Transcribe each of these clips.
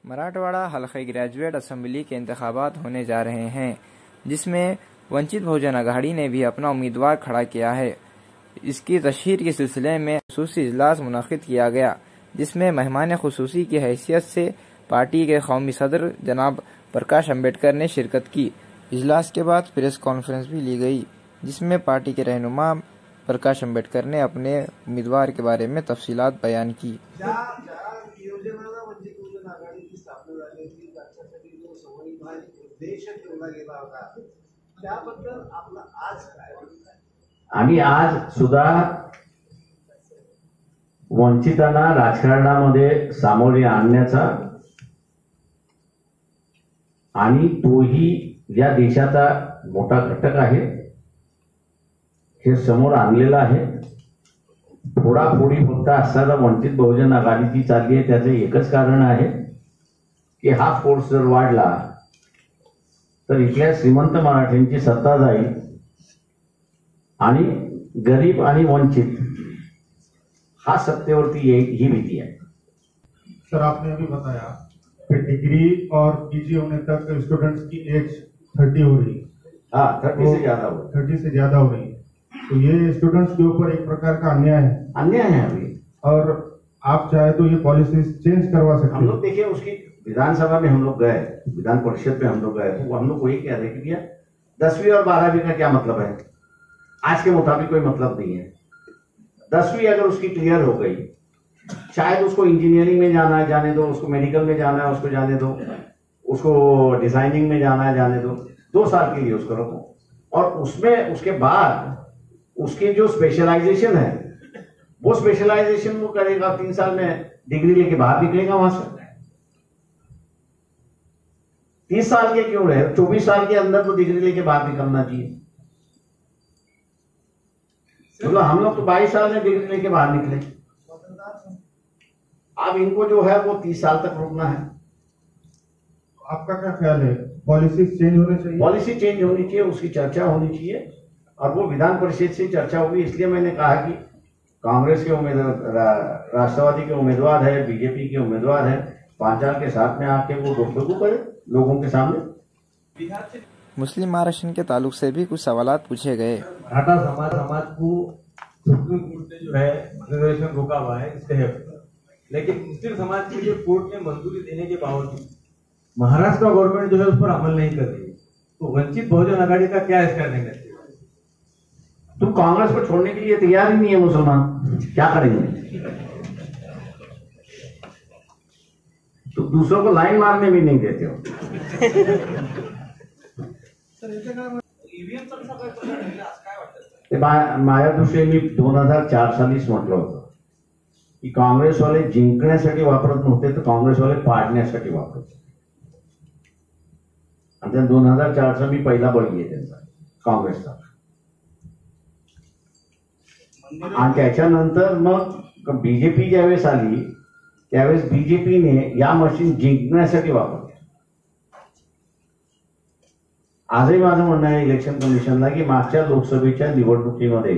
मराठवाड़ा हल्के graduate assembly के इंतखाबात होने जा रहे हैं, जिसमें वंचित बहुजन आघाड़ी ने भी अपना उम्मीदवार खड़ा किया है। इसकी तशहीर के सिलसिले में खुसूसी इजलास मुनक़िद किया गया, जिसमें मेहमान खुसूसी की हैसियत से पार्टी के कौमी सदर जनाब प्रकाश अम्बेडकर ने शिरकत की। इजलास के बाद प्रेस कॉन्फ्रेंस भी ली गई, जिसमें पार्टी के रहनुमा प्रकाश अम्बेडकर ने अपने उम्मीदवार के बारे में तफसीलात बयान की। आम्ही आज सुद्धा वंचितांना राजकारणामध्ये सामोरे आणण्याचा आणि तोही या देशाचा मोठा घटक आहे हे समोर आणलेला आहे। फोडाफोडी फक्त असताना वंचित बहुजन आघाडीची चालली आहे, त्याचे एकच कारण आहे की हा फोर्स जर वाढला तर इथल्या श्रीमंत मराठ्यांची सत्ता जाईल आणि गरीब आणि वंचित हा सत्तेवरती येईल ही भीती है। सर, आपने अभी बताया कि डिग्री और पीजी होने तक स्टूडेंट्स की एज 30 हो रही है। हाँ, 30 से ज्यादा हो 30 से ज्यादा हो रही है, तो ये स्टूडेंट्स के ऊपर एक प्रकार का अन्याय है अभी। और आप चाहे तो ये पॉलिसी चेंज करवा सकते हैं। हम लोग देखिए, उसकी विधानसभा में हम लोग गए, विधान परिषद में हम लोग गए, तो हम लोग वही कह रहे कि भैया 10वीं और 12वीं का क्या मतलब है, आज के मुताबिक कोई मतलब नहीं है। 10वीं अगर उसकी क्लियर हो गई, शायद उसको इंजीनियरिंग में जाना है जाने दो, उसको मेडिकल में जाना है उसको जाने दो, उसको डिजाइनिंग में जाना है जाने दो, 2 साल के लिए उसको रखो, और उसमें उसके बाद उसकी जो स्पेशलाइजेशन है वो स्पेशलाइजेशन वो करेगा। 3 साल में डिग्री लेके बाहर निकलेगा वहां से। 30 साल के क्यों रहे, 24 साल के अंदर तो डिग्री लेके बाहर निकलना चाहिए। मतलब हम लोग तो 22 साल में डिग्री लेके बाहर निकले, अब इनको जो है वो 30 साल तक रुकना है। आपका क्या ख्याल है, पॉलिसी चेंज होनी चाहिए? पॉलिसी चेंज होनी चाहिए, उसकी चर्चा होनी चाहिए, और वो विधान परिषद से चर्चा होगी। इसलिए मैंने कहा कि कांग्रेस के उम्मीदवार, राष्ट्रवादी के उम्मीदवार है, बीजेपी के उम्मीदवार है, 5 साल के साथ में आके वो गुफ्तगू करे लोगों के सामने। मुस्लिम आरक्षण के ताल्लुक से भी कुछ सवालात पूछे गए। मराठा समाज को सुप्रीम कोर्ट ने जो है रिजर्वेशन रोका हुआ है इसके हक में, लेकिन मुस्लिम समाज के लिए कोर्ट ने मंजूरी देने के बावजूद महाराष्ट्र गवर्नमेंट जो है उस पर अमल नहीं कर रही है, तो वंचित बहुजन आघाड़ी का क्या स्टैंड है? तुम कांग्रेस को छोड़ने के लिए तैयार ही नहीं है मुसलमान, क्या करेंगे? तो दूसरों को लाइन मारने भी नहीं देते हो। माझ्या दृष्टीने मी 2004 सालीच म्हटलं होतं की काँग्रेसवाले जिंकण्यासाठी वापरत नव्हते, तर काँग्रेसवाले पाडण्यासाठी वापरत होते। आणि 2004चा मी पहिला बळी आहे त्यांचा, काँग्रेसचा। आणि त्याच्यानंतर मग बीजेपी ज्यावेळेस आली त्यावेळेस बीजेपीने या मशीन जिंकण्यासाठी वापरल्या। आजही माझं म्हणणं आहे इलेक्शन कमिशनला की मागच्या लोकसभेच्या निवडणुकीमध्ये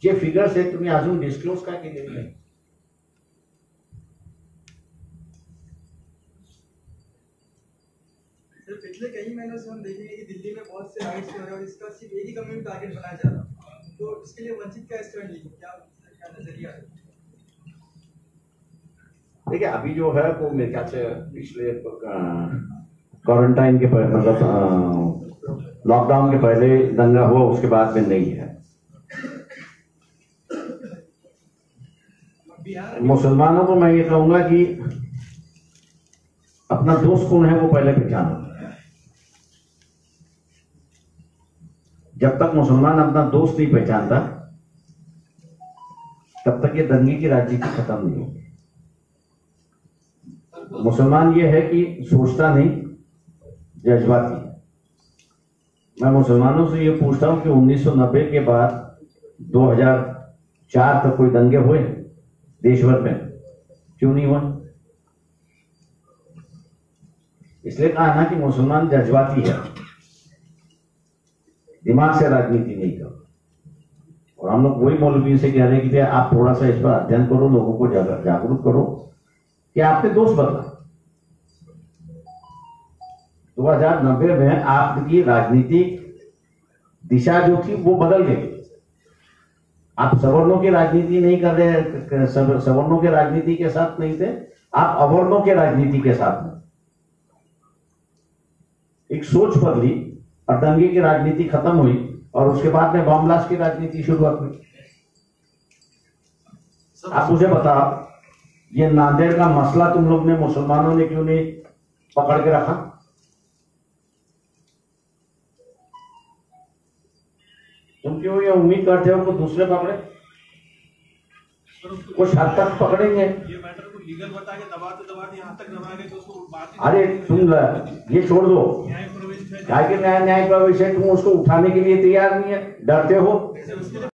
जे फिगर्स आहेत तुम्ही अजून डिस्क्लोज का केलेले नाही? पिछले कई महीनों से हम देखेंगे कि दिल्ली में बहुत से राइट्स हो रहे हैं और इसका सिर्फ एक ही कम्युनिटी टारगेट बनाया जा रहा है, तो इसके लिए वंचित का स्टैंड लीजिए, क्या नजरिया है? देखिए, अभी जो है वो मेरे ख्याल से पिछले क्वारंटाइन के पहले, मतलब लॉकडाउन के पहले दंगा हुआ, उसके बाद में नहीं है। मुसलमानों को मैं ये कहूंगा कि अपना दोस्त कौन है वो पहले पहचानो। जब तक मुसलमान अपना दोस्त नहीं पहचानता तब तक ये दंगे की राजनीति खत्म नहीं होगी। मुसलमान ये है कि सोचता नहीं, जज्बाती है। मैं मुसलमानों से ये पूछता हूं कि 1990 के बाद 2004 तक कोई दंगे हुए देश भर में? क्यों नहीं हुए? इसलिए कहा ना कि मुसलमान जज्बाती है, दिमाग से राजनीति नहीं कर। और हम लोग वही मौलवी से कह रहे हैं कि आप थोड़ा सा इस पर अध्ययन करो, लोगों को जागरूक करो कि आपने दोस्त बदला। 2090 में आपकी राजनीतिक दिशा जो थी वो बदल गई। आप सवर्णों की राजनीति नहीं कर रहे, सवर्णों के राजनीति के साथ नहीं थे, आप अवर्णों के राजनीति के साथ में। एक सोच बदली और दंगे की राजनीति खत्म हुई और उसके बाद में बम ब्लास्ट की राजनीति शुरुआत हुई। आप मुझे बताओ, ये नांदेड़ का मसला तुम लोग ने, मुसलमानों ने क्यों नहीं पकड़ के रखा? तुम क्यों ये उम्मीद करते हो कि दूसरे पकड़े? कुछ हद तक पकड़ेंगे। ये मैटर को लीगल बता के दबाते यहाँ तक दबा गए तो उसको बात। अरे तुम ये छोड़ दो, न्याय प्रवेश है, न्याय प्रवेश है, तुम उसको उठाने के लिए तैयार नहीं है, डरते हो।